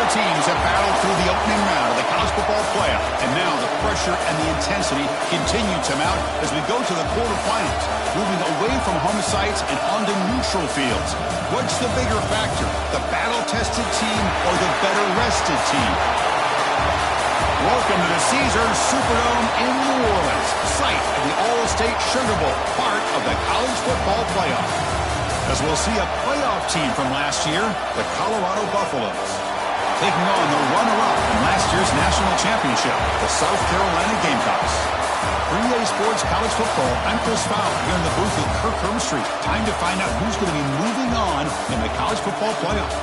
teams have battled through the opening round of the college football playoff, and now the pressure and the intensity continue to mount as we go to the quarterfinals, moving away from home sites and onto neutral fields. What's the bigger factor, the battle-tested team or the better-rested team? Welcome to the Caesars Superdome in New Orleans, site of the All-State Sugar Bowl, part of the college football playoff. As we'll see a playoff team from last year, the Colorado Buffaloes, taking on the runner-up in last year's national championship, the South Carolina Gamecocks. For EA Sports College Football, I'm Chris Fowler here in the booth with Kirk Herbstreit. Time to find out who's going to be moving on in the college football playoff.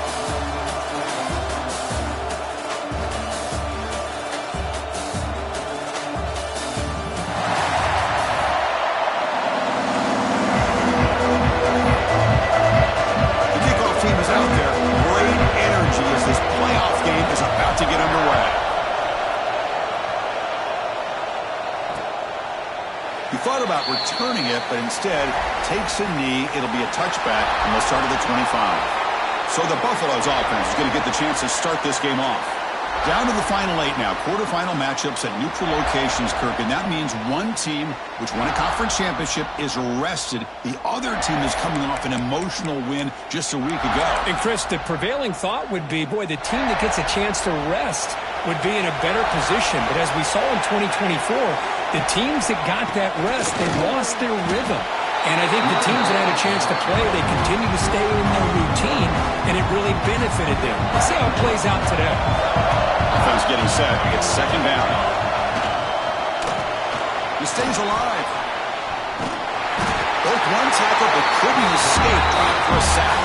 Thought about returning it, but instead takes a knee. It'll be a touchback, and they'll start at the 25. So the Buffaloes offense is going to get the chance to start this game off. Down to the final 8 now. Quarterfinal matchups at neutral locations, Kirk, and that means one team which won a conference championship is rested. The other team is coming off an emotional win just a week ago. And Chris, the prevailing thought would be, boy, the team that gets a chance to rest would be in a better position. But as we saw in 2024, the teams that got that rest, they lost their rhythm. And I think the teams that had a chance to play, they continue to stay in their routine, and it really benefited them. Let's see how it plays out today. Offense getting set. It's second down. He stays alive. Both one tackle, but couldn't escape. Dropped for a sack.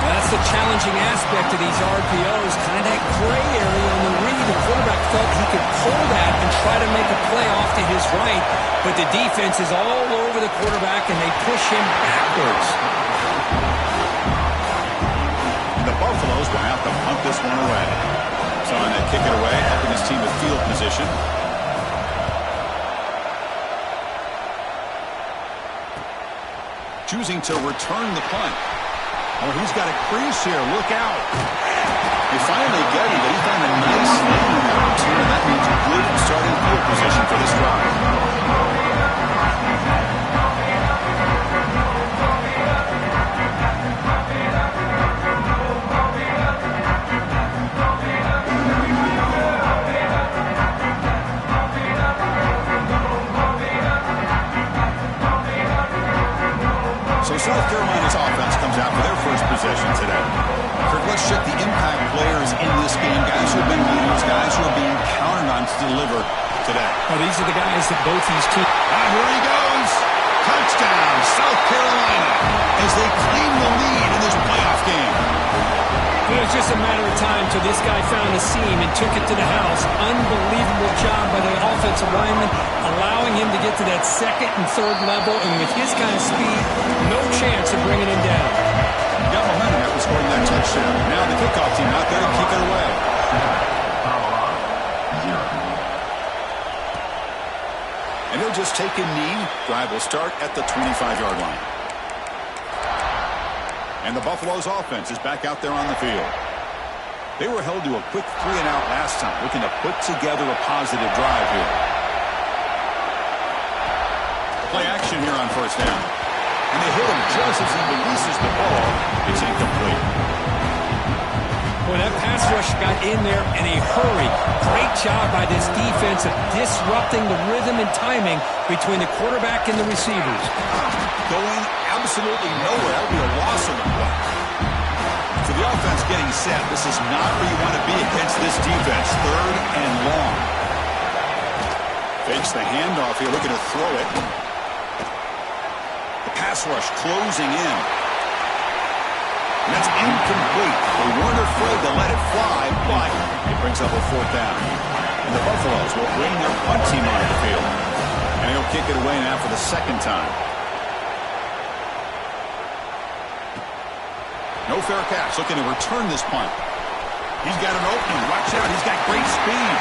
That's the challenging aspect of these RPOs, kind of that gray area on the read. The quarterback felt he could pull that and try to make a play off to his right, but the defense is all over the quarterback, and they push him backwards. The Buffaloes will have to punt this one away. Trying to kick it away, helping his team with field position. Choosing to return the punt. Oh, he's got a crease here. Look out. They finally get him, but he found a nice landing opportunity, and that means good starting field position for this drive. So South Carolina's offense comes out for their first possession today. Kirk, let's check the impact players in this game. Guys who have been leaders, guys who are being counted on to deliver today. Well, these are the guys that both these teams... And here he goes. Touchdown, South Carolina, as they claim the lead in this playoff game. It was just a matter of time till this guy found a seam and took it to the house. Unbelievable job by the offensive lineman, allowing him to get to that second and third level, and with his kind of speed, no chance of bringing him down. Got momentum after scoring that touchdown. Now the kickoff team out there to kick it away. And he'll just take a knee. Drive will start at the 25-yard line. And the Buffaloes offense is back out there on the field. They were held to a quick 3-and-out last time, looking to put together a positive drive here. Play action here on first down. And they hit him just as he releases the ball. It's incomplete. Well, that pass rush got in there in a hurry. Great job by this defense of disrupting the rhythm and timing between the quarterback and the receivers. Going absolutely nowhere. That would be a loss of the play. So the offense getting set. This is not where you want to be against this defense. Third and long. Fakes the handoff here, looking to throw it. The pass rush closing in. And that's incomplete. They weren't afraid to let it fly, but it brings up a fourth down. And the Buffaloes will bring their punt team onto the field. And he'll kick it away now for the second time. No fair catch. Looking to return this punt. He's got an opening. Watch out. He's got great speed.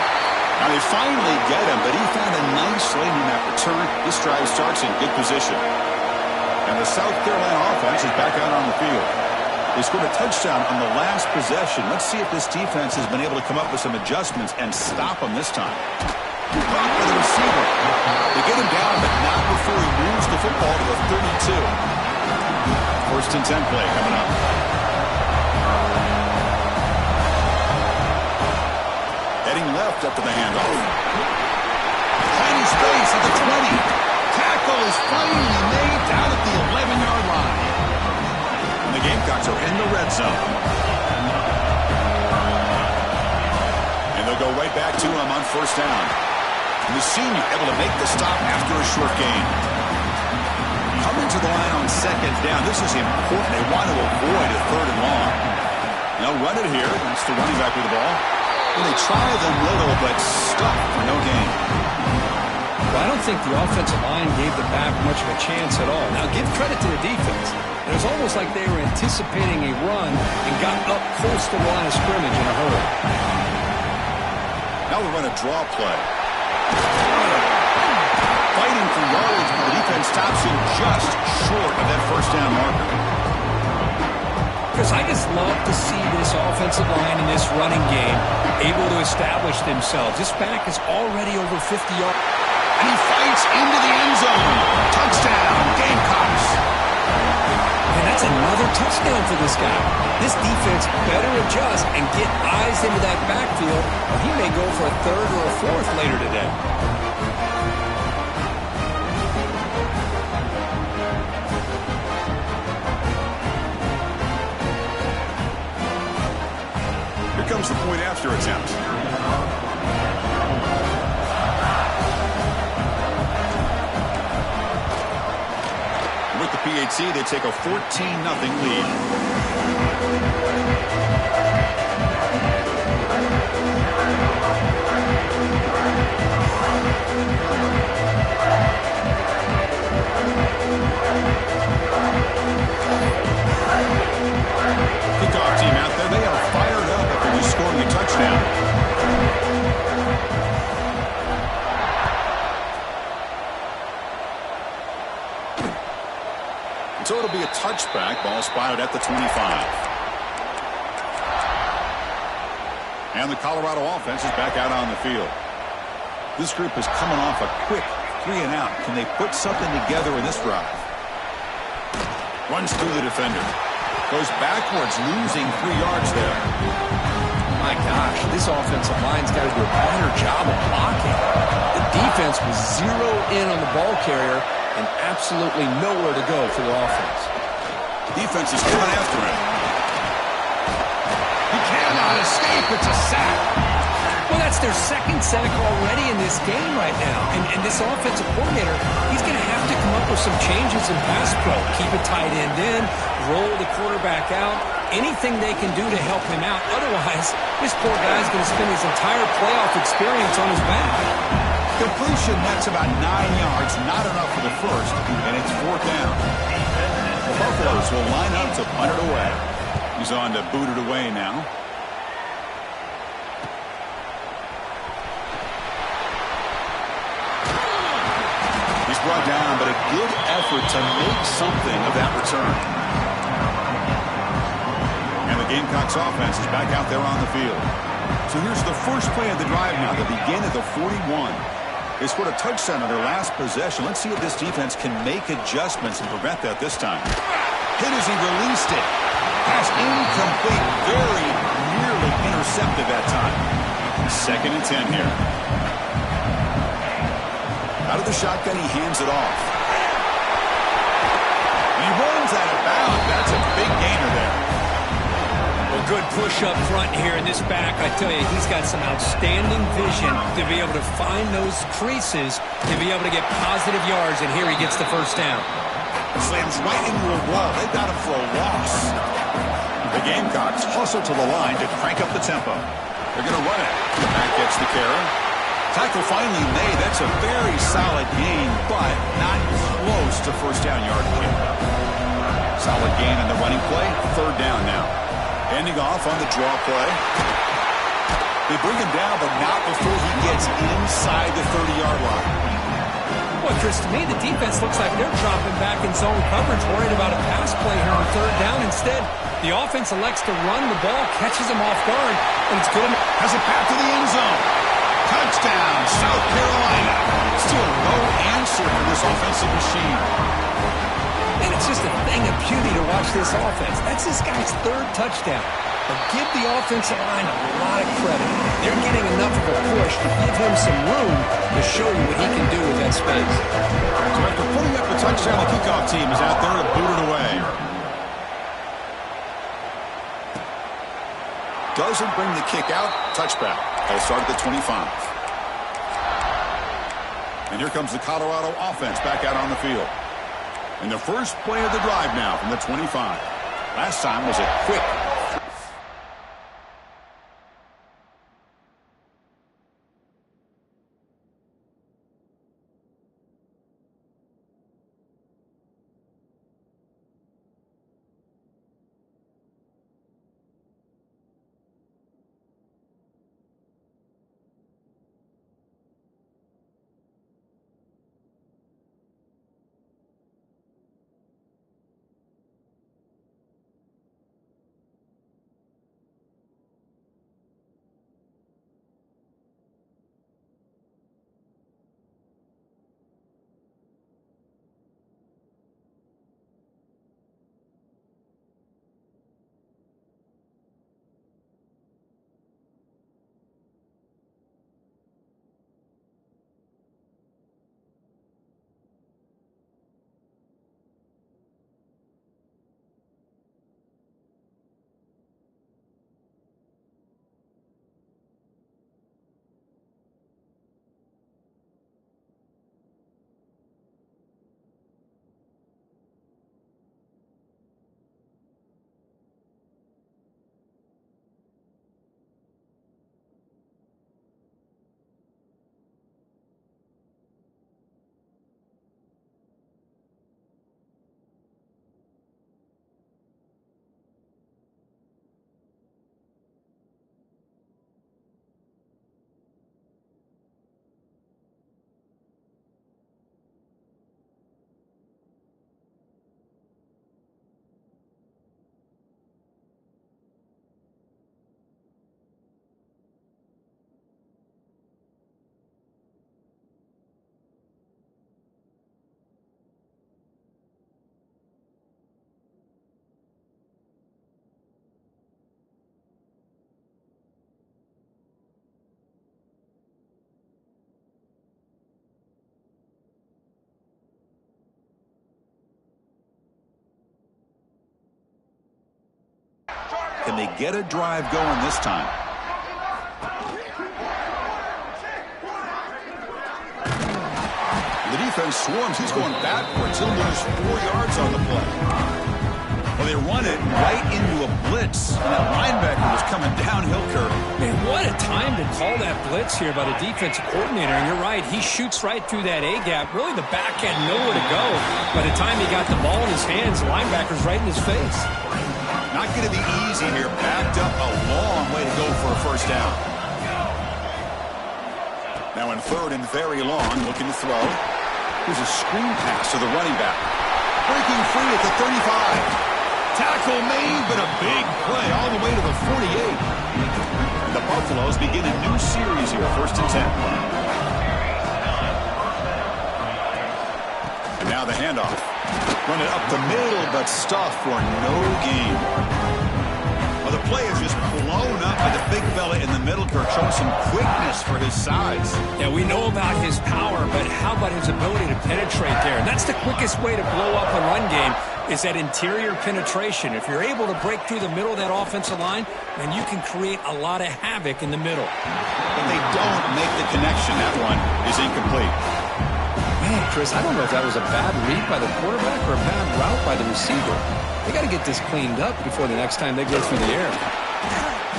Now they finally get him, but he found a nice lane in that return. This drive starts in good position. And the South Carolina offense is back out on the field. They scored a touchdown on the last possession. Let's see if this defense has been able to come up with some adjustments and stop them this time. Caught by the receiver. They get him down, but not before he moves the football to the 32. First and 10 play coming up. Heading left after the handoff. Tiny space at the 20. Tackle is finally made down at the 11-yard line. And the Gamecocks are in the red zone. And they'll go right back to him on first down. And the senior able to make the stop after a short gain. Coming to the line on second down. This is important. They want to avoid a third and long. They'll run it here. That's the running back with the ball. And they try them little, but stuck for no gain. Well, I don't think the offensive line gave the back much of a chance at all. Now, give credit to the defense. It was almost like they were anticipating a run and got up close to the line of scrimmage in a hurry. Now we run a draw play. Fighting for yards, but the defense stops him just short of that first down marker. Chris, I just love to see this offensive line in this running game able to establish themselves. This back is already over 50 yards. And he fights into the end zone. Touchdown, Gamecocks. And that's another touchdown for this guy. This defense better adjust and get eyes into that backfield, or he may go for a third or a fourth later today. Here comes the point after attempt. With the PAT, they take a 14-0 lead. Kickoff team out there, they are fired up after just scoring a touchdown. So it'll be a touchback. Ball spotted at the 25. And the Colorado offense is back out on the field. This group is coming off a quick 3-and-out. Can they put something together in this drive? Runs through the defender. Goes backwards, losing 3 yards there. My gosh, this offensive line's got to do a better job of blocking. The defense was zero in on the ball carrier and absolutely nowhere to go for the offense. Defense is coming after him. He cannot escape. It's a sack. Well, that's their second sack already in this game right now. And this offensive coordinator, he's going to have to come up with some changes in pass pro. Keep a tight end in, roll the quarterback out, anything they can do to help him out. Otherwise, this poor guy's going to spend his entire playoff experience on his back. Completion, that's about 9 yards, not enough for the first, and it's 4th down. The Buffaloes will line up to punt it away. He's on to boot it away now. He's brought down, but a good effort to make something of that return. And the Gamecocks offense is back out there on the field. So here's the first play of the drive now. They begin at the 41. They scored a touchdown on their last possession. Let's see if this defense can make adjustments and prevent that this time. Hit as he released it. Pass incomplete. Very nearly intercepted that time. 2nd and 10 here. Out of the shotgun, he hands it off. And he runs out of bounds. That's a big gainer there. Well, good push up front here in this back. I tell you, he's got some outstanding vision to be able to find those creases, to be able to get positive yards, and here he gets the first down. Slams right into a wall. They got him for a loss. The Gamecocks hustle to the line to crank up the tempo. They're going to run it. Back gets the carry. Tackle finally made. That's a very solid gain, but not close to first down yardage. Solid gain on the running play. 3rd down now. Ending off on the draw play. They bring him down, but not before he gets inside the 30-yard line. what, Chris, to me, the defense looks like they're dropping back in zone coverage, worried about a pass play here on third down. Instead, the offense elects to run the ball, catches them off guard, and it's good. Has it back to the end zone. Touchdown, South Carolina. Still no answer for this offensive machine. And it's just a thing of beauty to watch this offense. That's this guy's third touchdown. But give the offensive line a lot of credit. They're getting enough of a push to give him some room to show you what he can do with that space. So after putting up the touchdown, the kickoff team is out there to boot it away. Doesn't bring the kick out. Touchback. They'll start at the 25. And here comes the Colorado offense back out on the field. And the first play of the drive now from the 25. Last time was a quick. Can they get a drive going this time? The defense swarms. He's going backwards. He'll lose 4 yards on the play. Well, they run it right into a blitz. And that linebacker was coming downhill curve. Man, what a time to call that blitz here by the defensive coordinator. And you're right, he shoots right through that A-gap. Really, the back had nowhere to go. By the time he got the ball in his hands, the linebacker's right in his face. Not going to be easy here. Backed up a long way to go for a first down. Now in third and very long, looking to throw. Here's a screen pass to the running back. Breaking free at the 35. Tackle made, but a big play all the way to the 48. And the Buffaloes begin a new series here, 1st and 10. And now the handoff. Run it up the middle, but stuff for no gain. Well, the play is just blown up by the big fella in the middle. Kirk showing some quickness for his size. Yeah, we know about his power, but how about his ability to penetrate there? And that's the quickest way to blow up a run game, is that interior penetration. If you're able to break through the middle of that offensive line, then you can create a lot of havoc in the middle. But they don't make the connection. That one is incomplete. Man, Chris, I don't know if that was a bad read by the quarterback or a bad route by the receiver. They got to get this cleaned up before the next time they go through the air.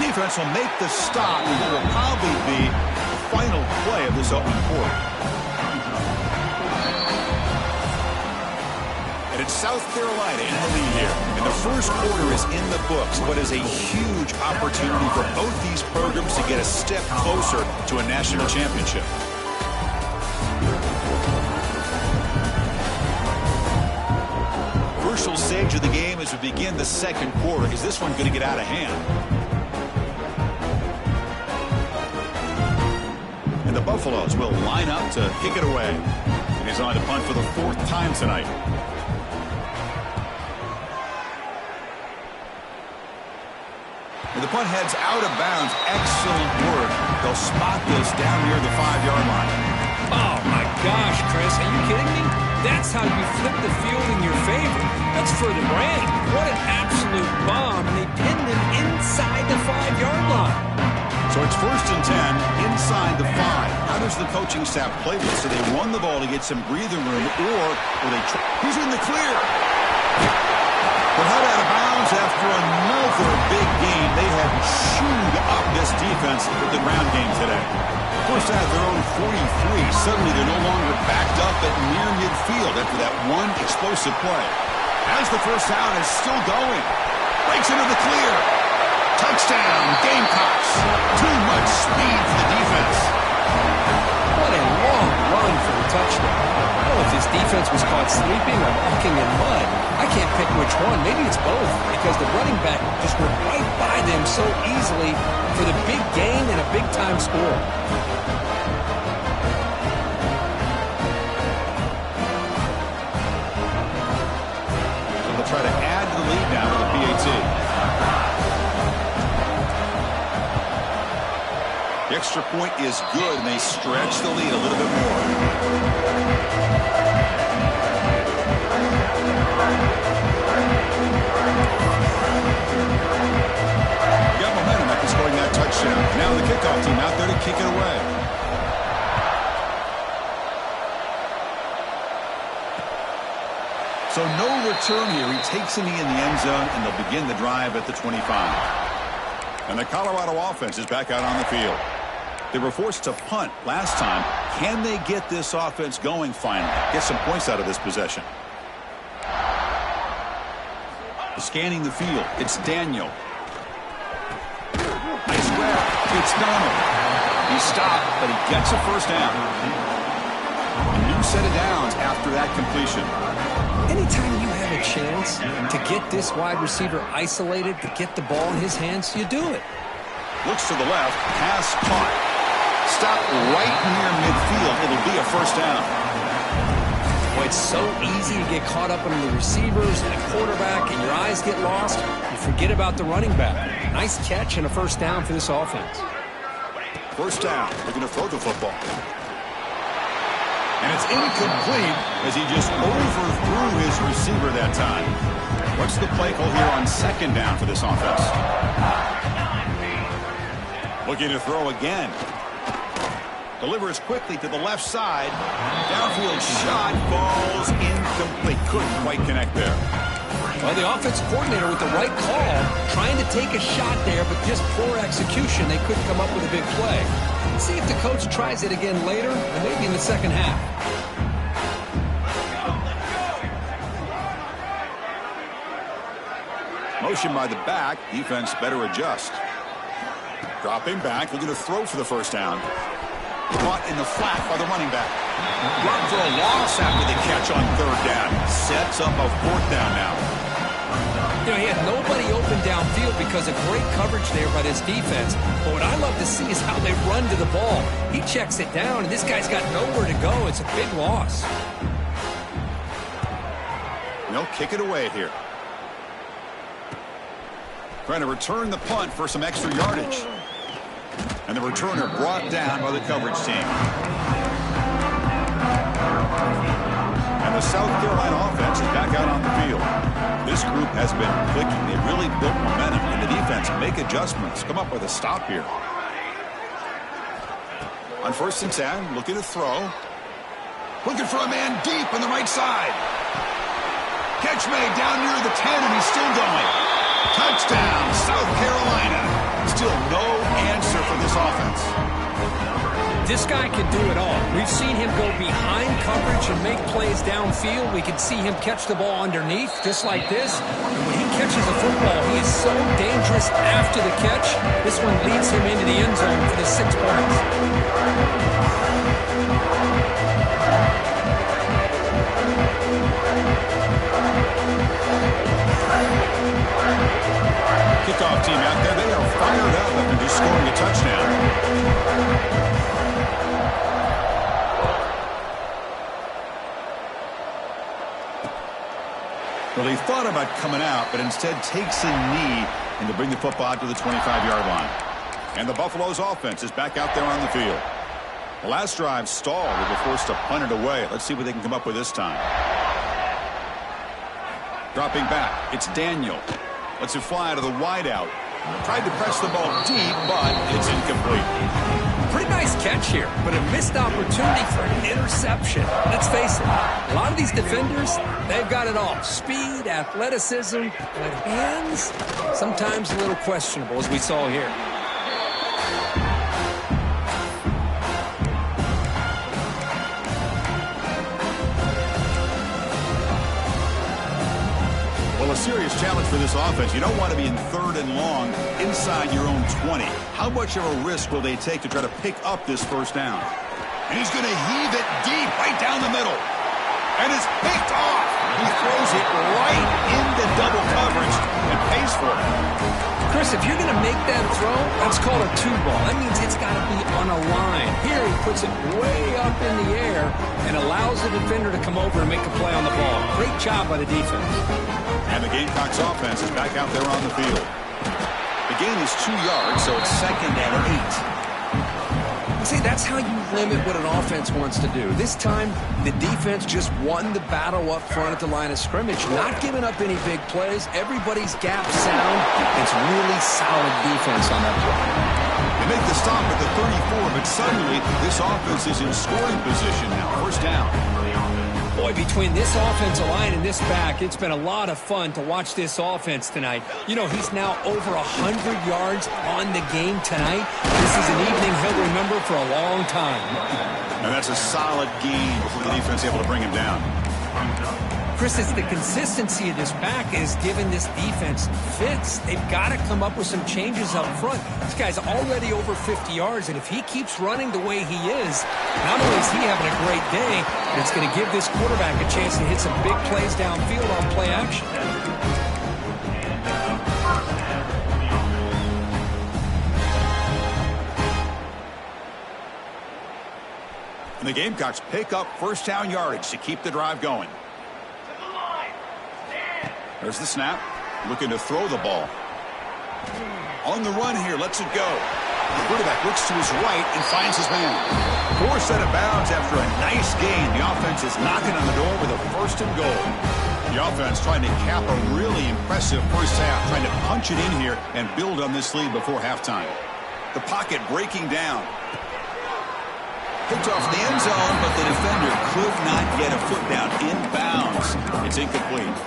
Defense will make the stop, and it will probably be the final play of this opening quarter. And it's South Carolina in the lead here. And the first quarter is in the books. What is a huge opportunity for both these programs to get a step closer to a national championship. crucial stage of the game as we begin the second quarter. Is this one going to get out of hand? And the Buffaloes will line up to kick it away. And he's on to punt for the 4th time tonight. And the punt heads out of bounds. Excellent work. They'll spot this down near the 5-yard line. Oh, my gosh, Chris. Are you kidding me? That's how you flip the field in your favor. That's for the brand. What an absolute bomb. And they pinned him inside the 5-yard line. So it's 1st and 10 inside the 5. How does the coaching staff play this? Do they run the ball to get some breathing room, or will they try? He's in the clear. But head out of bounds after another big game. They have chewed up this defense with the ground game today. First at their own 43. Suddenly they're no longer backed up at near midfield after that one explosive play. As the first down is still going. Breaks into the clear. Touchdown, Gamecocks. Too much speed for the defense. What a long run for the touchdown. I don't know if his defense was caught sleeping or walking in mud. I can't pick which one. Maybe it's both, because the running back just went right by them so easily for the big gain and a big-time score. So they'll try to add to the lead now with a PAT. The extra point is good, and they stretch the lead a little bit more. Got momentum after scoring that touchdown. Now the kickoff team out there to kick it away. So no return here. He takes a knee in the end zone, and they'll begin the drive at the 25. And the Colorado offense is back out on the field. They were forced to punt last time. Can they get this offense going finally? Get some points out of this possession. Scanning the field. It's Daniel. Nice grab. It's Donald. He stopped, but he gets a first down. A new set of downs after that completion. Anytime you have a chance to get this wide receiver isolated, to get the ball in his hands, you do it. Looks to the left. Pass caught. Stop right near midfield. It'll be a first down. Boy, it's so easy to get caught up in the receivers and the quarterback, and your eyes get lost. You forget about the running back. Nice catch and a first down for this offense. First down. Looking to throw the football. And it's incomplete as he just overthrew his receiver that time. What's the play call here on 2nd down for this offense? Looking to throw again. Delivers quickly to the left side. Downfield shot falls incomplete. Couldn't quite connect there. Well, the offensive coordinator with the right call, trying to take a shot there, but just poor execution. They couldn't come up with a big play. Let's see if the coach tries it again later, and maybe in the second half. Motion by the back. Defense better adjust. Dropping back, looking to throw for the first down. Caught in the flat by the running back. Run for a loss after the catch on 3rd down. Sets up a 4th down now. You know, he had nobody open downfield because of great coverage there by this defense. But what I love to see is how they run to the ball. He checks it down, and this guy's got nowhere to go. It's a big loss. They'll kick it away here. Trying to return the punt for some extra yardage. And the returner brought down by the coverage team. And the South Carolina offense is back out on the field. This group has been clicking. They really built momentum in the defense. Make adjustments. Come up with a stop here. On 1st and 10, looking to throw. Looking for a man deep on the right side. Catch made down near the 10, and he's still going. Touchdown, South Carolina. Still no answer for this offense. This guy can do it all. We've seen him go behind coverage and make plays downfield. We can see him catch the ball underneath, just like this. And when he catches a football, he is so dangerous after the catch. This one leads him into the end zone for the 6 points. kickoff team out there, they are fired up after just scoring a touchdown. Well, he thought about coming out, but instead takes a knee and to bring the football out to the 25-yard line. And the Buffalo's offense is back out there on the field. The last drive stalled. They were forced to punt it away. Let's see what they can come up with this time. Dropping back, it's Daniel. Lets it fly to the wideout. Tried to press the ball deep, but it's incomplete. Pretty nice catch here, but a missed opportunity for an interception. Let's face it, a lot of these defenders, they've got it all. Speed, athleticism, but hands, sometimes a little questionable, as we saw here. Well, a serious challenge for this offense. You don't want to be in 3rd and long inside your own 20. How much of a risk will they take to try to pick up this first down? And he's going to heave it deep right down the middle. And it's picked off. He throws it right into double coverage and pays for it. Chris, if you're going to make that throw, that's called a 2-ball. That means it's got to be on a line. Here he puts it way up in the air and allows the defender to come over and make a play on the ball. Great job by the defense. And the Gamecocks offense is back out there on the field. The gain is 2 yards, so it's 2nd and 8. See, that's how you limit what an offense wants to do. This time, the defense just won the battle up front at the line of scrimmage, not giving up any big plays. Everybody's gap sound. It's really solid defense on that play. They make the stop at the 34, but suddenly this offense is in scoring position now. First down. Boy, between this offensive line and this back, it's been a lot of fun to watch this offense tonight. You know, he's now over 100 yards on the game tonight. This is an evening he'll remember for a long time. And that's a solid gain before the defense is able to bring him down. Chris, it's the consistency of this back is giving this defense fits. They've got to come up with some changes up front. This guy's already over 50 yards, and if he keeps running the way he is, not only is he having a great day, but it's going to give this quarterback a chance to hit some big plays downfield on play action. And the Gamecocks pick up first down yardage to keep the drive going. There's the snap. Looking to throw the ball. On the run here. Lets it go. The quarterback looks to his right and finds his man. Forced out of bounds after a nice gain. The offense is knocking on the door with a 1st and goal. The offense trying to cap a really impressive first half. Trying to punch it in here and build on this lead before halftime. The pocket breaking down. Picked off the end zone, but the defender could not get a foot down inbounds. It's incomplete.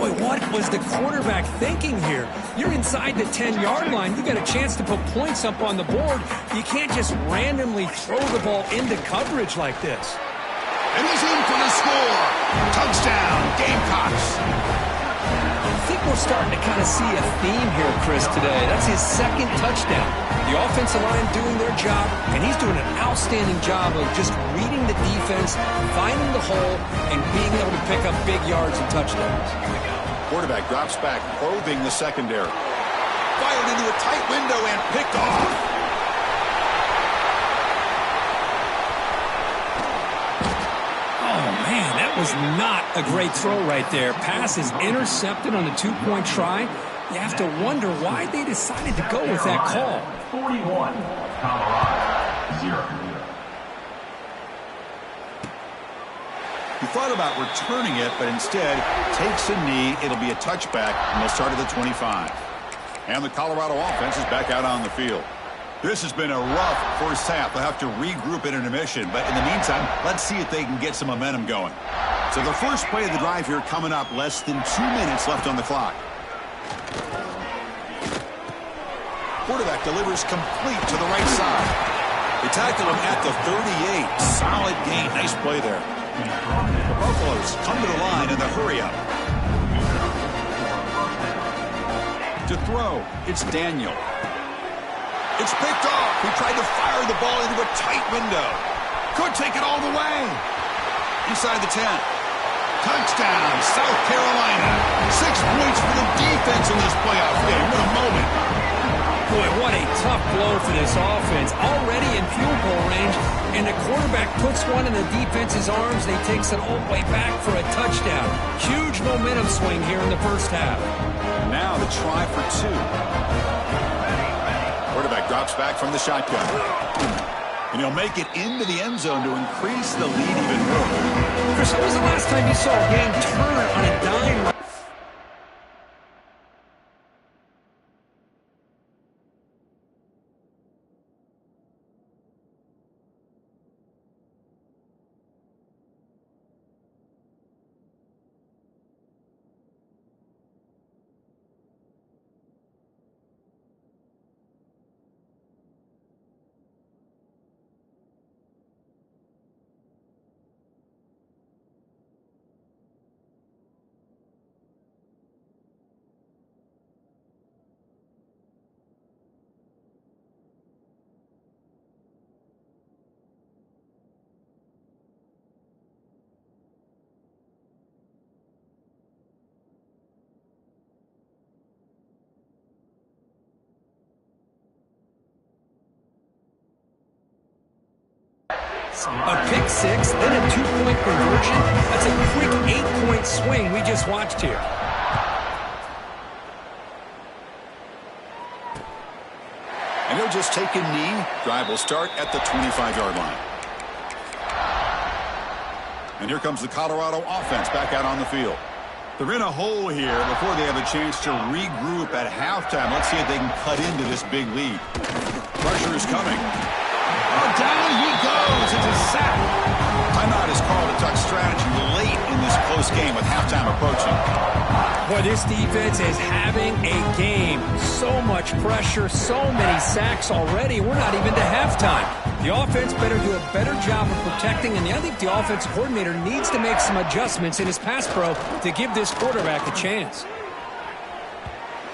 Boy, what was the quarterback thinking here? You're inside the 10-yard line. You got a chance to put points up on the board. You can't just randomly throw the ball into coverage like this. And he's in for the score. Touchdown, Gamecocks. I think we're starting to kind of see a theme here, Chris, today. That's his 2nd touchdown. The offensive line doing their job, and he's doing an outstanding job of just reading the defense, finding the hole, and being able to pick up big yards and touchdowns. Quarterback drops back, probing the secondary. Fired into a tight window and picked off. Oh, man, that was not a great throw right there. Pass is intercepted on the 2-point try. You have to wonder why they decided to go with that call. 41, Colorado, 0. He thought about returning it, but instead takes a knee. It'll be a touchback, and they'll start at the 25. And the Colorado offense is back out on the field. This has been a rough first half. They'll have to regroup at intermission, but in the meantime, let's see if they can get some momentum going. So the first play of the drive here coming up, less than 2 minutes left on the clock. Quarterback delivers complete to the right side. They tackle him at the 38. Solid gain. Nice play there. The Buffaloes come to the line in the hurry-up. To throw, it's Daniel. It's picked off. He tried to fire the ball into a tight window. Could take it all the way. Inside the 10. Touchdown, South Carolina. 6 points for the defense in this playoff game. What a moment. Boy, what a tough blow for this offense. Already in field goal range, and the quarterback puts one in the defense's arms. They takes it all the way back for a touchdown. Huge momentum swing here in the first half. Now the try for 2. Quarterback drops back from the shotgun. And he'll make it into the end zone to increase the lead even more. Chris, when was the last time you saw a game turn on a dime? A pick six, then a 2-point conversion. That's a quick 8-point swing we just watched here. And he'll just take a knee. Drive will start at the 25-yard line. And here comes the Colorado offense back out on the field. They're in a hole here before they have a chance to regroup at halftime. Let's see if they can cut into this big lead. Pressure is coming. Oh, down he goes. It's a sack. Timeout is called. A touch strategy late in this close game with halftime approaching. Boy, this defense is having a game. So much pressure, so many sacks already. We're not even to halftime. The offense better do a better job of protecting, and I think the offensive coordinator needs to make some adjustments in his pass pro to give this quarterback a chance.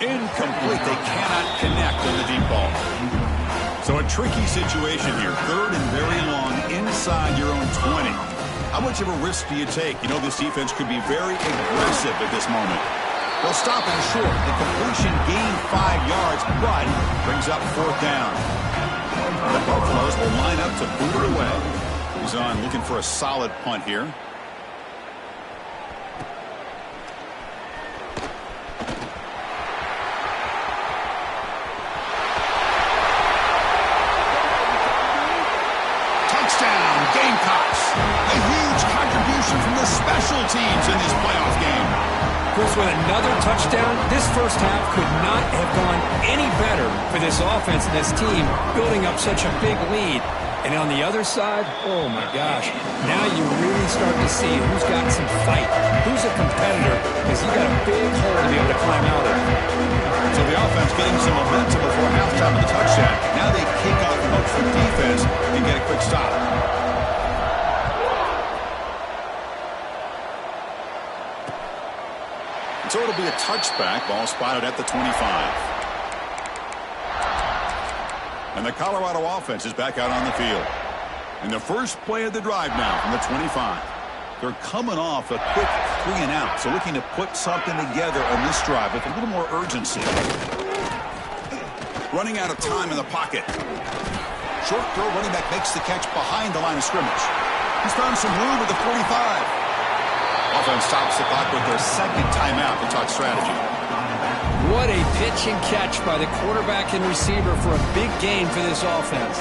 Incomplete. They cannot connect on the deep ball. So a tricky situation here. 3rd and very long inside your own 20. How much of a risk do you take? You know this defense could be very aggressive at this moment. They'll stop him short. The completion gained 5 yards, but brings up 4th down. The Buffaloes will line up to boot it away. He's on looking for a solid punt here. Gamecocks. A huge contribution from the special teams in this playoff game. Chris, with another touchdown, this first half could not have gone any better for this offense and this team, building up such a big lead. And on the other side, oh my gosh, now you really start to see who's got some fight, who's a competitor, because you got a big hole to be able to climb out of. So the offense getting some momentum before halftime of the touchdown. Now they kick off mode for defense and get a quick stop. So it'll be a touchback. Ball spotted at the 25. And the Colorado offense is back out on the field. And the first play of the drive now from the 25. They're coming off a quick 3 and out. So looking to put something together on this drive with a little more urgency. Running out of time in the pocket. Short throw, running back makes the catch behind the line of scrimmage. He's found some room at the 45. Offense stops the clock with their 2nd timeout to talk strategy. What a pitch and catch by the quarterback and receiver for a big gain for this offense.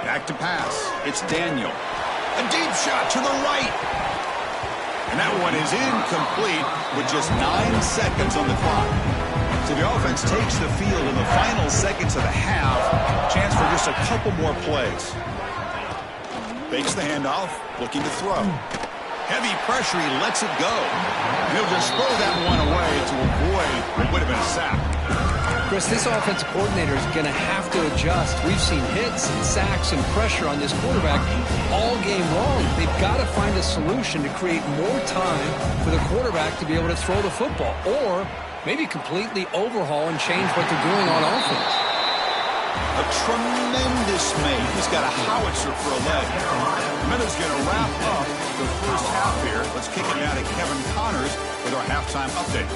Back to pass. It's Daniel. A deep shot to the right. And that one is incomplete with just 9 seconds on the clock. So the offense takes the field in the final seconds of the half. Chance for just a couple more plays. Fakes the handoff, looking to throw. Heavy pressure, he lets it go. And he'll just throw that one away to avoid what would have been a sack. Chris, this offensive coordinator is going to have to adjust. We've seen hits and sacks and pressure on this quarterback all game long. They've got to find a solution to create more time for the quarterback to be able to throw the football, or maybe completely overhaul and change what they're doing on offense. A A tremendous make. He's got a howitzer for a leg. Minutes going to wrap up the first half here. Let's kick it down to Kevin Connors with our halftime update.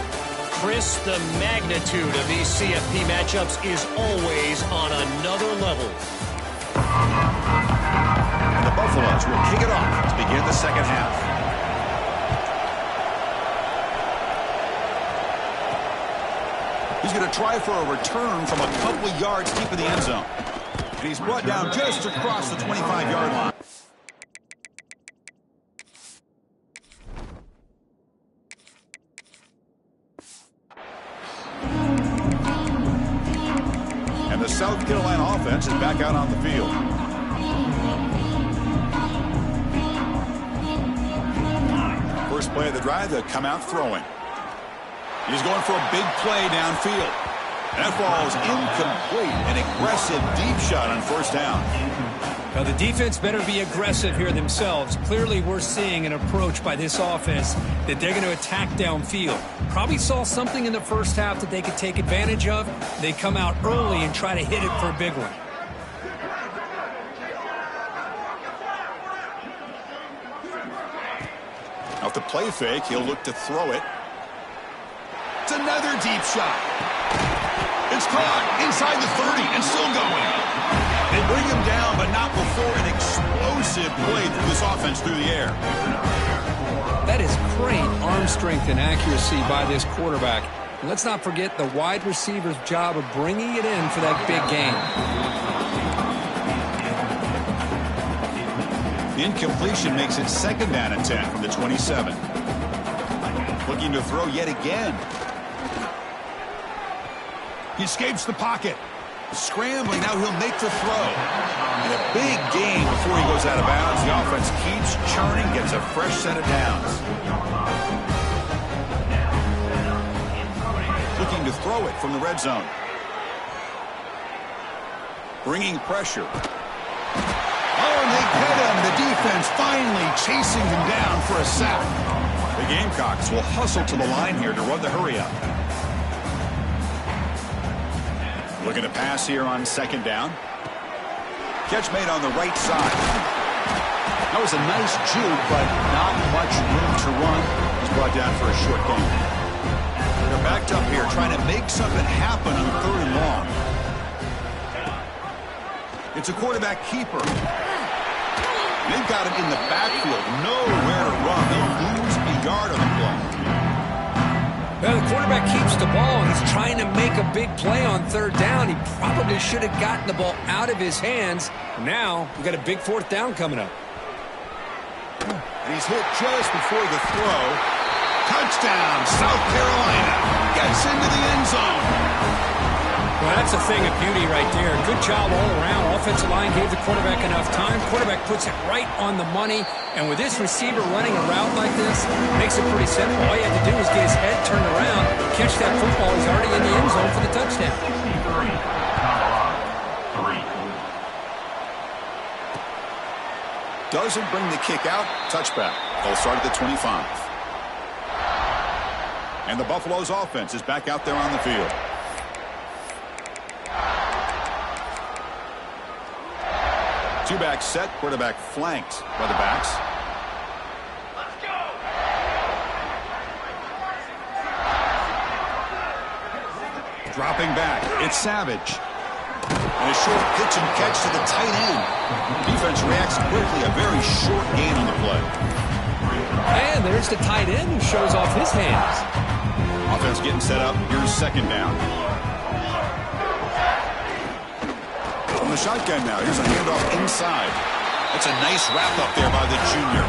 Chris, the magnitude of these CFP matchups is always on another level. And the Buffaloes will kick it off to begin the second half. He's going to try for a return from a couple of yards deep in the end zone. And he's brought down just across the 25-yard line. And the South Carolina offense is back out on the field. First play of the drive, they'll come out throwing. He's going for a big play downfield. And that ball's incomplete. An aggressive deep shot on first down. Now the defense better be aggressive here themselves. Clearly we're seeing an approach by this offense that they're going to attack downfield. Probably saw something in the first half that they could take advantage of. They come out early and try to hit it for a big one. Off the play fake, he'll look to throw it. It's another deep shot. It's caught inside the 30 and still going. They bring him down, but not before an explosive play through this offense through the air. That is great arm strength and accuracy by this quarterback. And let's not forget the wide receiver's job of bringing it in for that big game. The incompletion makes it second down and 10 from the 27. Looking to throw yet again. He escapes the pocket. Scrambling, now he'll make the throw. And a big gain before he goes out of bounds. The offense keeps churning, gets a fresh set of downs. Looking to throw it from the red zone. Bringing pressure. Oh, and they get him. The defense finally chasing him down for a sack. The Gamecocks will hustle to the line here to run the hurry up. Looking to pass here on second down. Catch made on the right side. That was a nice juke, but not much room to run. He's brought down for a short gain. They're backed up here trying to make something happen on third and long. It's a quarterback keeper. They've got him in the backfield. Nowhere to run. They'll lose a yard on the play. Well, the quarterback keeps the ball, and he's trying to make a big play on third down. He probably should have gotten the ball out of his hands. Now, we've got a big fourth down coming up. And he's hit just before the throw. Touchdown, South Carolina. Gets into the end zone. Well, that's a thing of beauty right there. Good job all around. Offensive line gave the quarterback enough time. Quarterback puts it right on the money. And with this receiver running a route like this, makes it pretty simple. All you have to do is get his head turned around, catch that football. He's already in the end zone for the touchdown. Doesn't bring the kick out. Touchback. They'll start at the 25. And the Buffaloes offense is back out there on the field. Two-back set, quarterback flanked by the backs. Let's go. Dropping back, it's Savage. And a short pitch and catch to the tight end. Defense reacts quickly, a very short gain on the play. And there's the tight end who shows off his hands. Offense getting set up, here's second down. From the shotgun now. Here's a handoff inside. That's a nice wrap up there by the junior.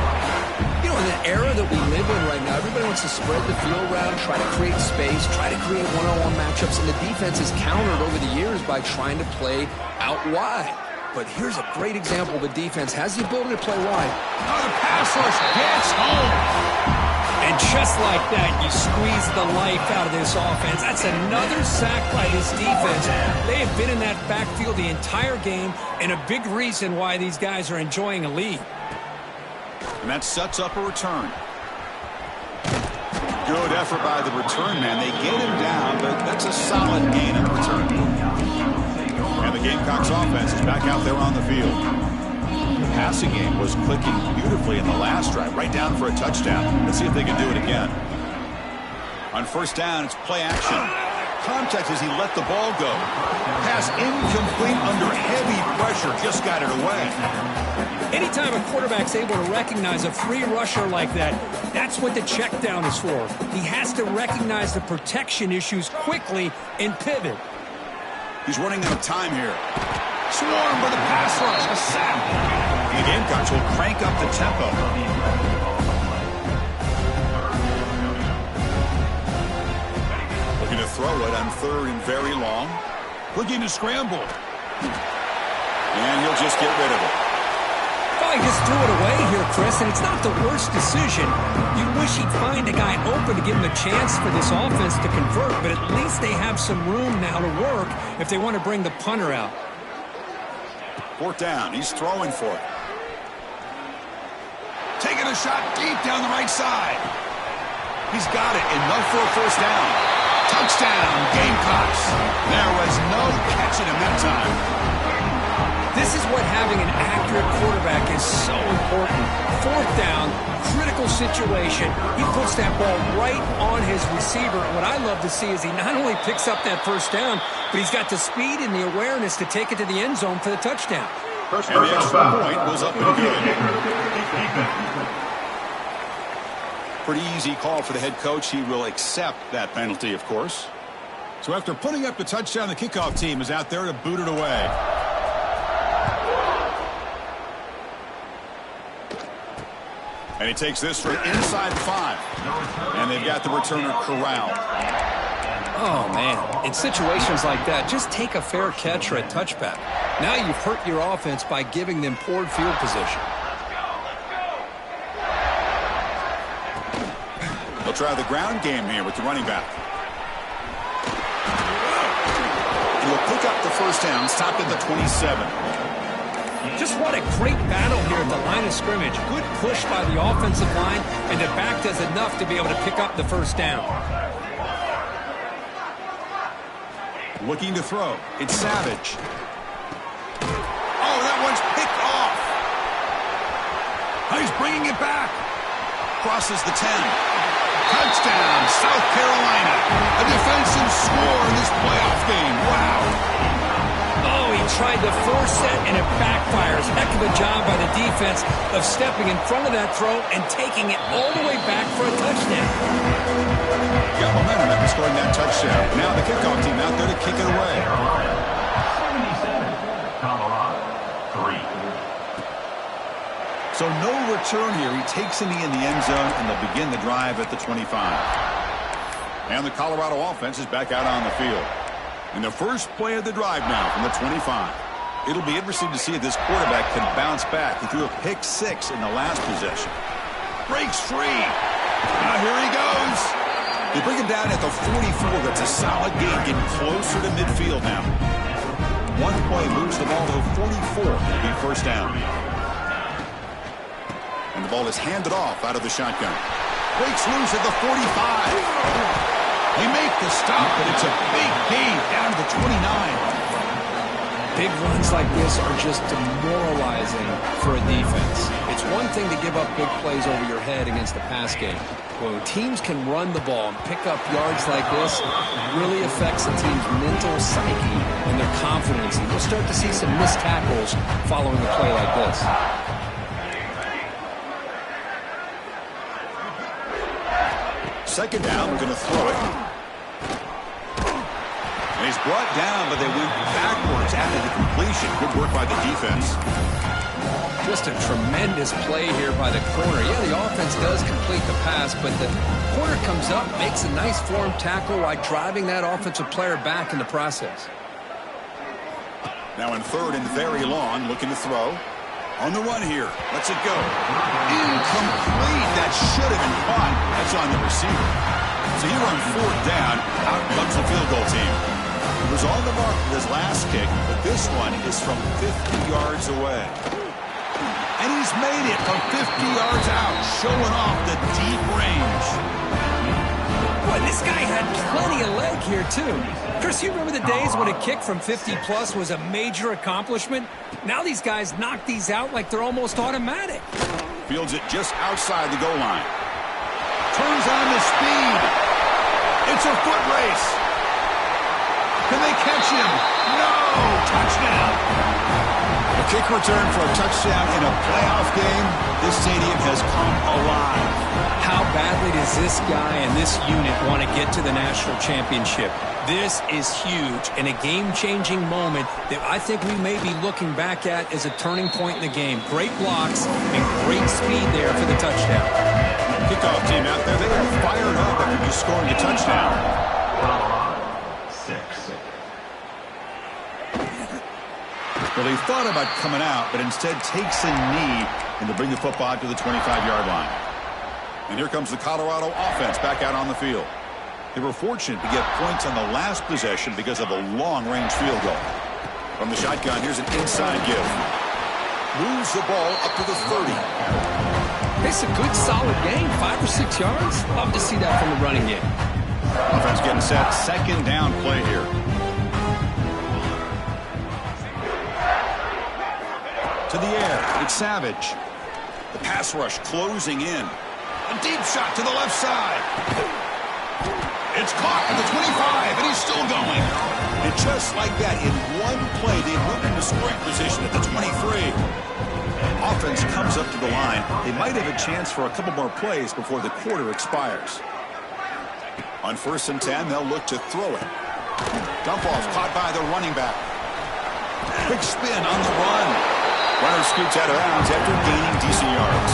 You know, in the era that we live in right now, everybody wants to spread the field around, try to create space, try to create one-on-one matchups, and the defense has countered over the years by trying to play out wide. But here's a great example. The defense has the ability to play wide. Oh, the pass rush gets home. And just like that, you squeeze the life out of this offense. That's another sack by this defense. They have been in that backfield the entire game, and a big reason why these guys are enjoying a lead. And that sets up a return. Good effort by the return man. They get him down, but that's a solid gain in a return. And the Gamecocks offense is back out there on the field. The passing game was clicking beautifully in the last drive, right down for a touchdown. Let's see if they can do it again. On first down, it's play action. Contact as he let the ball go. Pass incomplete under heavy pressure. Just got it away. Anytime a quarterback's able to recognize a free rusher like that, that's what the check down is for. He has to recognize the protection issues quickly and pivot. He's running out of time here. Swarm with a pass rush. A sack. The Gamecocks will crank up the tempo. Looking to throw it on third and very long. Looking to scramble. And he'll just get rid of it. He just threw it away here, Chris, and it's not the worst decision. You wish he'd find a guy open to give him a chance for this offense to convert, but at least they have some room now to work if they want to bring the punter out. Fourth down. He's throwing for it. Taking a shot deep down the right side. He's got it. Enough for a first down. Touchdown, Gamecocks. There was no catching him that time. This is what having an accurate quarterback is so important. Fourth down, critical situation. He puts that ball right on his receiver. What I love to see is he not only picks up that first down, but he's got the speed and the awareness to take it to the end zone for the touchdown. And the extra point was up and good. Pretty easy call for the head coach. He will accept that penalty, of course. So after putting up the touchdown, the kickoff team is out there to boot it away. And he takes this for inside 5. And they've got the returner corralled. Oh, man. In situations like that, just take a fair catch or a touchback. Now you've hurt your offense by giving them poor field position. They'll try the ground game here with the running back. He'll pick up the first down, stopped at the 27. Just what a great battle here at the line of scrimmage. Good push by the offensive line, and the back does enough to be able to pick up the first down. Looking to throw. It's Savage. Oh, that one's picked off. He's bringing it back. Crosses the 10. Touchdown, South Carolina. A defensive score in this playoff game. Wow. Tried to force it, and it backfires. Heck of a job by the defense of stepping in front of that throw and taking it all the way back for a touchdown. Got momentum after scoring that touchdown. Now the kickoff team out there to kick it away. 77, Colorado, 3. So no return here. He takes it in the end zone, and they'll begin the drive at the 25. And the Colorado offense is back out on the field. In the first play of the drive now from the 25. It'll be interesting to see if this quarterback can bounce back. He threw a pick 6 in the last possession. Breaks free. Now here he goes. They bring him down at the 44. That's a solid gain, getting closer to midfield now. One play moves the ball to 44. It'll be first down. And the ball is handed off out of the shotgun. Breaks loose at the 45. They make the stop, but it's a big gain down to the 29. Big runs like this are just demoralizing for a defense. It's one thing to give up big plays over your head against the pass game. When teams can run the ball and pick up yards like this, it really affects the team's mental psyche and their confidence. And you'll start to see some missed tackles following a play like this. Second down, we're going to throw it. And he's brought down, but they went backwards after the completion. Good work by the defense. Just a tremendous play here by the corner. Yeah, the offense does complete the pass, but the corner comes up, makes a nice form tackle while driving that offensive player back in the process. Now in third and very long, looking to throw. On the run here. Lets it go. Incomplete. That should have been caught. That's on the receiver. So here on fourth down, out comes the field goal team. He was on the mark with his last kick, but this one is from 50 yards away. And he's made it from 50 yards out, showing off the deep range. Boy, this guy had plenty of leg here, too. Chris, you remember the days when a kick from 50-plus was a major accomplishment? Now these guys knock these out like they're almost automatic. Fields it just outside the goal line. Turns on the speed. It's a foot race. Can they catch him? No! Touchdown! A kick return for a touchdown in a playoff game. This stadium has come alive. How badly does this guy and this unit want to get to the national championship? This is huge and a game-changing moment that I think we may be looking back at as a turning point in the game. Great blocks and great speed there for the touchdown. Kickoff team out there, they are fired up after just scoring a touchdown. 6. Well, they thought about coming out, but instead takes a knee and to bring the football to the 25-yard line. And here comes the Colorado offense back out on the field. They were fortunate to get points on the last possession because of a long-range field goal. From the shotgun, here's an inside give. Moves the ball up to the 30. It's a good, solid game, 5 or 6 yards. Love to see that from the running game. Offense getting set, second down play here. To the air, it's Savage. The pass rush closing in. A deep shot to the left side. It's caught at the 25, and he's still going. And just like that, in one play, they moved into scoring position at the 23. Offense comes up to the line. They might have a chance for a couple more plays before the quarter expires. On 1st and 10, they'll look to throw it. Dump off caught by the running back. Quick spin on the run. Runner scoots out of bounds after gaining decent yards.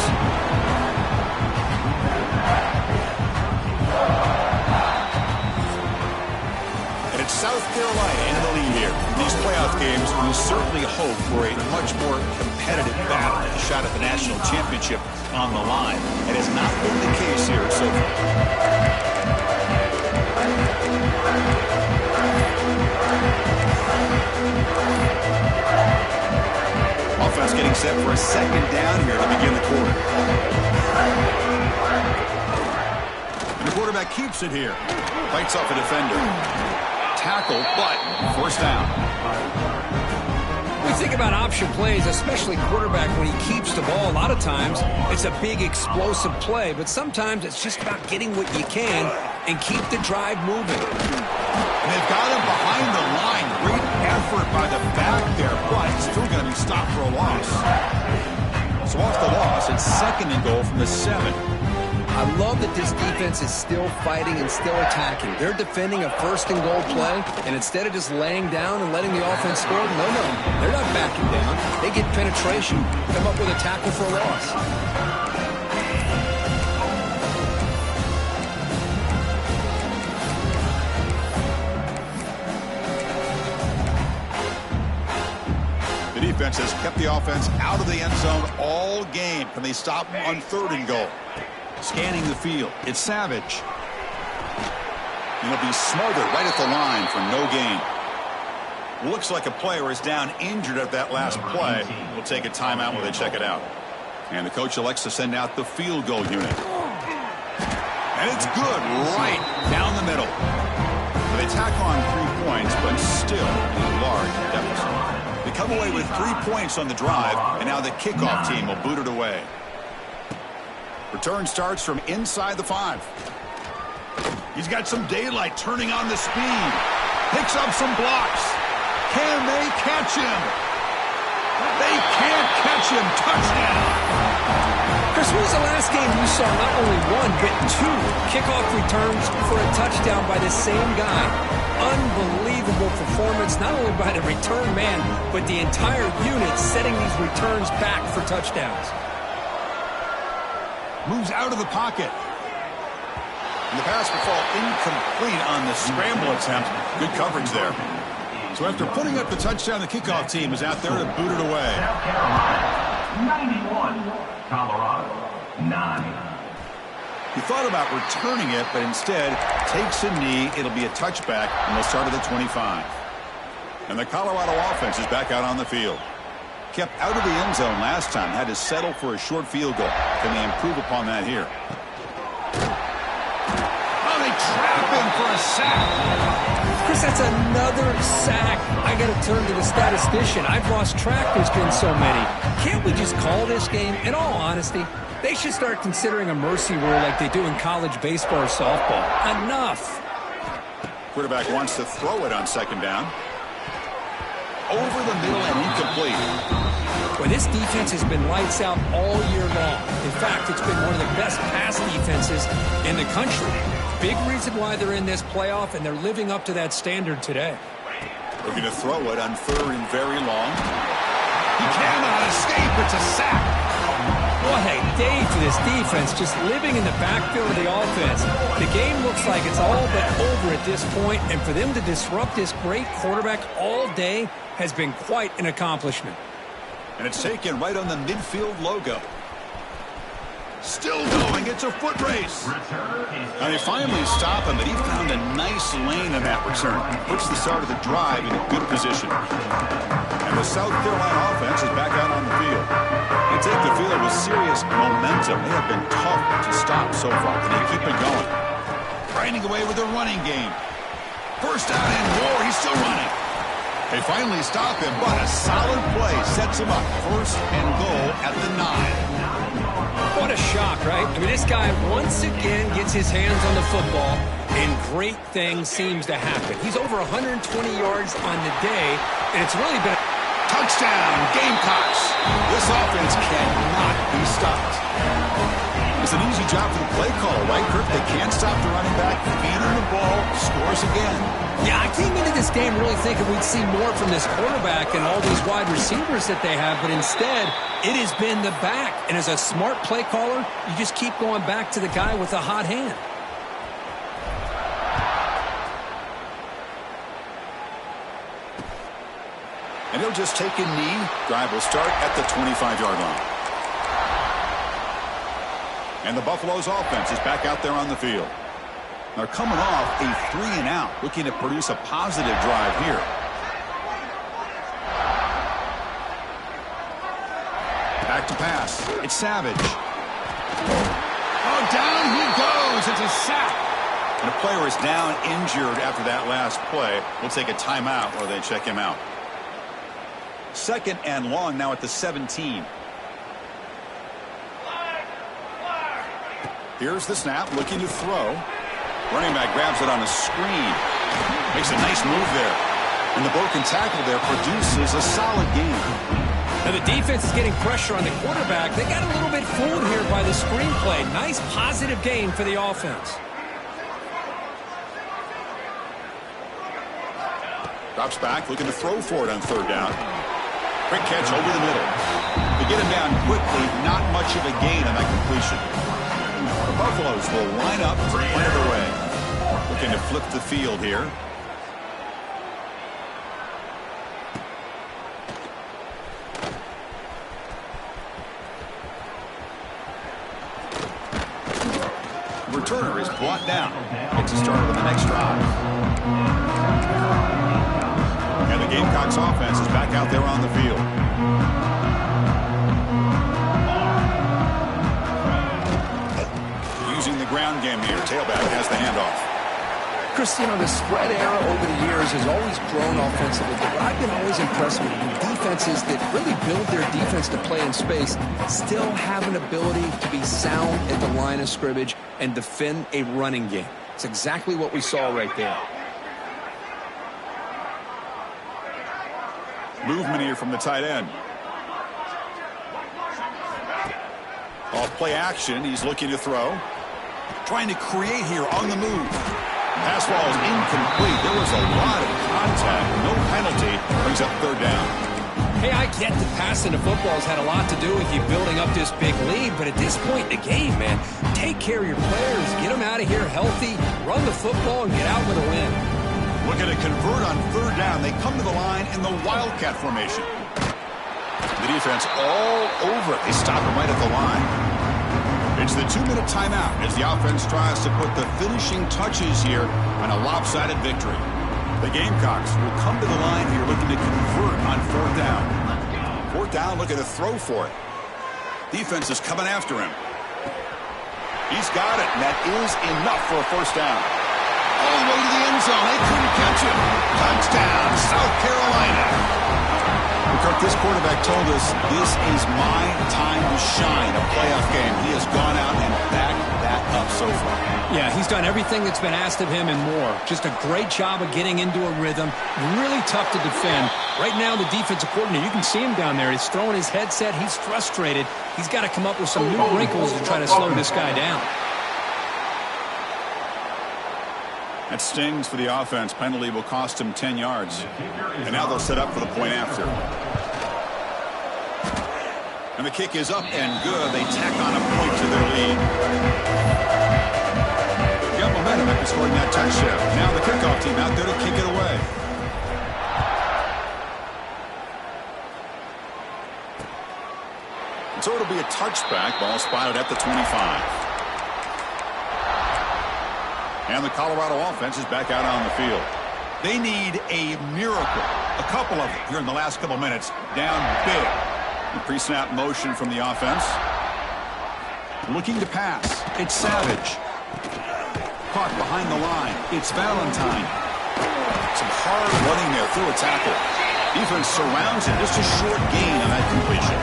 And it's South Carolina in the lead here. These playoff games, we certainly hope for a much more competitive battle, a shot at the national championship on the line. It has not been the case here so far. Offense getting set for a second down here to begin the quarter. And the quarterback keeps it here. Fights off a defender. Tackle, but first down. We think about option plays, especially quarterback when he keeps the ball. A lot of times, it's a big explosive play, but sometimes it's just about getting what you can and keep the drive moving. And they've got him behind the line. Great effort by the back there, but he's still going to be stopped for a loss. So off the loss, it's 2nd and goal from the 7. I love that this defense is still fighting and still attacking. They're defending a 1st and goal play, and instead of just laying down and letting the offense score, no, they're not backing down. They get penetration, come up with a tackle for a loss. Defense has kept the offense out of the end zone all game. Can they stop on 3rd and goal? Scanning the field, it's Savage. He'll be smothered right at the line for no gain. Looks like a player is down injured at that last play. We'll take a timeout while they check it out. And the coach elects to send out the field goal unit. And it's good right down the middle. They tack on 3 points, but still a large deficit. They come away with 3 points on the drive, and now the kickoff team will boot it away. Return starts from inside the 5. He's got some daylight turning on the speed. Picks up some blocks. Can they catch him? They can't catch him. Touchdown. Chris, when was the last game you saw not only 1, but 2 kickoff returns for a touchdown by the same guy? Unbelievable performance, not only by the return man, but the entire unit setting these returns back for touchdowns. Moves out of the pocket. And the pass will fall incomplete on the scramble attempt. Good coverage there. So after putting up the touchdown, the kickoff team is out there to boot it away. South Carolina 91, Colorado 9. He thought about returning it, but instead takes a knee. It'll be a touchback, and they'll start at the 25. And the Colorado offense is back out on the field. Kept out of the end zone last time, had to settle for a short field goal. Can they improve upon that here? Oh, they trap sack. Chris, that's another sack. I got to turn to the statistician. I've lost track. There's been so many. Can't we just call this game? In all honesty, they should start considering a mercy rule like they do in college baseball or softball. Enough. Quarterback wants to throw it on second down. Over the middle and incomplete. Well, this defense has been lights out all year long. In fact, it's been one of the best pass defenses in the country. Big reason why they're in this playoff, and they're living up to that standard today. Looking to throw it on third and very long. He cannot escape. It's a sack. What a day for this defense, just living in the backfield of the offense. The game looks like it's all but over at this point, and for them to disrupt this great quarterback all day has been quite an accomplishment. And it's taken right on the midfield logo. Still going. It's a foot race. And they finally stop him, but he found a nice lane in that return. Puts the start of the drive in a good position. And the South Carolina offense is back out on the field. They take the field with serious momentum. They have been tough to stop so far. Can they keep it going? Grinding away with the running game. First down and more. He's still running. They finally stop him, but a solid play sets him up. First and goal at the 9. What a shock, right? I mean, this guy once again gets his hands on the football, and great things seems to happen. He's over 120 yards on the day, and it's really been a touchdown, Gamecocks. This offense cannot be stopped. It's an easy job for the play caller, right, Kirk? They can't stop the running back, feeding the ball, scores again. Yeah, I came into this game really thinking we'd see more from this quarterback and all these wide receivers that they have, but instead, it has been the back. And as a smart play caller, you just keep going back to the guy with the hot hand. And he'll just take a knee. Drive will start at the 25-yard line. And the Buffalo's offense is back out there on the field. They're coming off a 3-and-out, looking to produce a positive drive here. Back to pass. It's Savage. Oh, down he goes. It's a sack. And a player is down injured after that last play. We'll take a timeout while they check him out. Second and long now at the 17. Here's the snap, looking to throw. Running back grabs it on a screen. Makes a nice move there. And the broken tackle there produces a solid gain. Now the defense is getting pressure on the quarterback. They got a little bit fooled here by the screenplay. Nice positive gain for the offense. Drops back, looking to throw for it on third down. Quick catch over the middle. They get him down quickly, not much of a gain on that completion. The Buffaloes will line up to play their way. Looking to flip the field here. Returner is brought down. Gets a start on the next drive. And the Gamecocks offense is back out there on the field. Using the ground game here. Tailback has the handoff. Chris, you know, the spread era over the years has always grown offensively, but I've been always impressed with defenses that really build their defense to play in space, still have an ability to be sound at the line of scrimmage and defend a running game. It's exactly what we saw right there. Movement here from the tight end. Off play action, he's looking to throw. Trying to create here on the move. Pass ball is incomplete. There was a lot of contact. No penalty. Brings up third down. Hey, I get that passing the football has had a lot to do with you building up this big lead, but at this point in the game, man, take care of your players. Get them out of here healthy, run the football, and get out with a win. Looking to convert on third down. They come to the line in the Wildcat formation. The defense all over it. They stop him right at the line. It's the 2-minute timeout as the offense tries to put the finishing touches here on a lopsided victory. The Gamecocks will come to the line here looking to convert on fourth down. Fourth down, looking to throw for it. Defense is coming after him. He's got it, and that is enough for a first down. all the way to the end zone. They couldn't catch him. Touchdown, South Carolina. Kirk, this quarterback told us this is my time to shine, a playoff game. He has gone out and backed that up so far. Yeah, he's done everything that's been asked of him and more. Just a great job of getting into a rhythm. Really tough to defend. Right now, the defensive coordinator, you can see him down there. He's throwing his headset. He's frustrated. He's got to come up with some new wrinkles to try to slow this guy down. That stings for the offense. Penalty will cost him 10 yards. And now they'll set up for the point after. And the kick is up and good. They tack on a point to their lead. They've got momentum after scoring that touchdown. Now the kickoff team out there to kick it away. And so it'll be a touchback. Ball spotted at the 25. And the Colorado offense is back out on the field. They need a miracle. A couple of them here in the last couple of minutes. Down big. The pre-snap motion from the offense. Looking to pass. It's Savage. Caught behind the line. It's Valentine. Some hard running there through a tackle. Defense surrounds him. Just a short gain on that completion.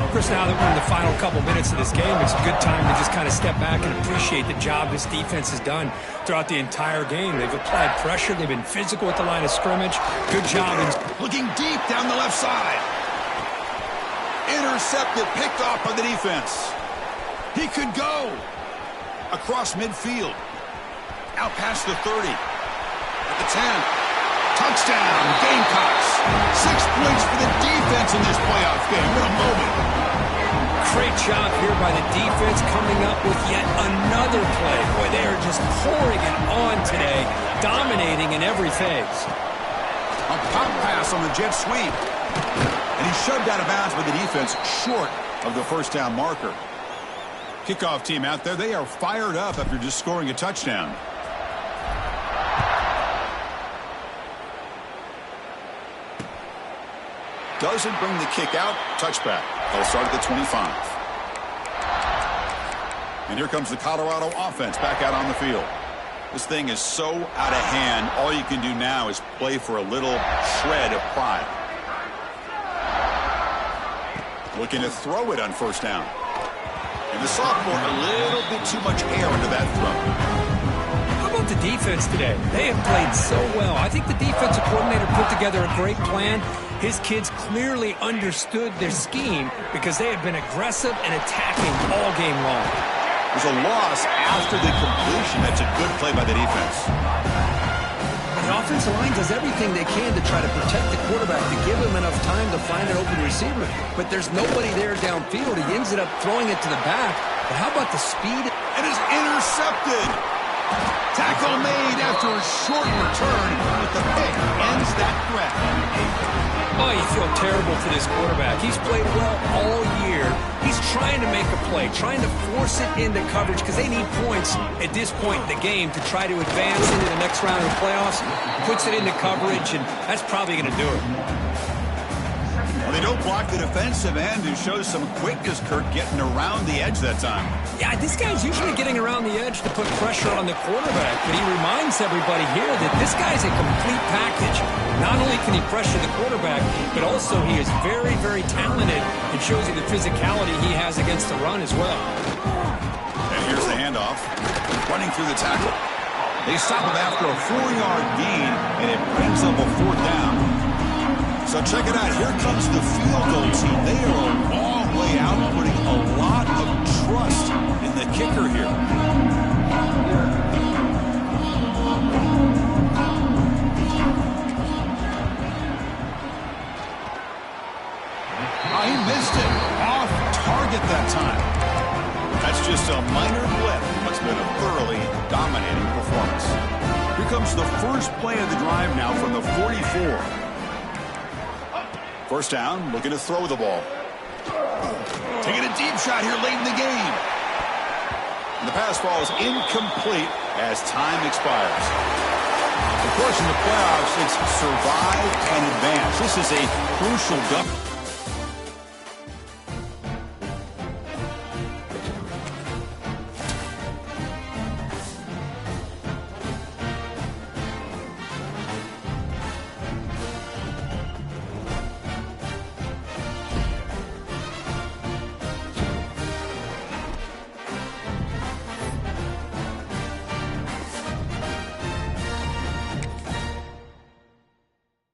Chris, now that we're in the final couple minutes of this game, it's a good time to just kind of step back and appreciate the job this defense has done throughout the entire game. They've applied pressure. They've been physical at the line of scrimmage. Good job. Looking deep down the left side. Intercepted, picked off by the defense. He could go across midfield. Out past the 30. At the 10. Touchdown, Gamecocks. 6 points for the defense in this playoff game. What a moment. Great job here by the defense coming up with yet another play. Boy, they are just pouring it on today, dominating in every phase. A pop pass on the jet sweep. And he's shoved out of bounds by the defense short of the first down marker. Kickoff team out there, they are fired up after just scoring a touchdown. Doesn't bring the kick out. Touchback. They'll start at the 25. And here comes the Colorado offense back out on the field. This thing is so out of hand. All you can do now is play for a little shred of pride. Looking to throw it on first down. And the sophomore, a little bit too much air into that throw. How about the defense today? They have played so well. I think the defensive coordinator put together a great plan. His kids clearly understood their scheme because they have been aggressive and attacking all game long. There's a loss after the completion. That's a good play by the defense. The offensive line does everything they can to try to protect the quarterback, to give him enough time to find an open receiver. But there's nobody there downfield. He ends up throwing it to the back. But how about the speed? It is intercepted. Tackle made after a short return, but the pick ends that threat. Oh, you feel terrible for this quarterback. He's played well all year. He's trying to make a play, trying to force it into coverage because they need points at this point in the game to try to advance into the next round of the playoffs. Puts it into coverage, and that's probably going to do it. Well, they don't block the defensive end, who shows some quickness, Kirk, getting around the edge that time. Yeah, this guy's usually getting around the edge to put pressure on the quarterback, but he reminds everybody here that this guy's a complete package. Not only can he pressure the quarterback, but also he is very, very talented and shows you the physicality he has against the run as well. And here's the handoff. Running through the tackle. They stop him after a 4-yard gain, and it brings up a 4th down. So check it out. Here comes the field goal team. They are a long way out, putting a lot of trust in the kicker here. He missed it. Off target that time. That's just a minor blip. What's been a thoroughly dominating performance. Here comes the first play of the drive now from the 44. First down, looking to throw the ball. Taking a deep shot here late in the game. And the pass falls incomplete as time expires. Of course, in the playoffs, it's survive and advance. This is a crucial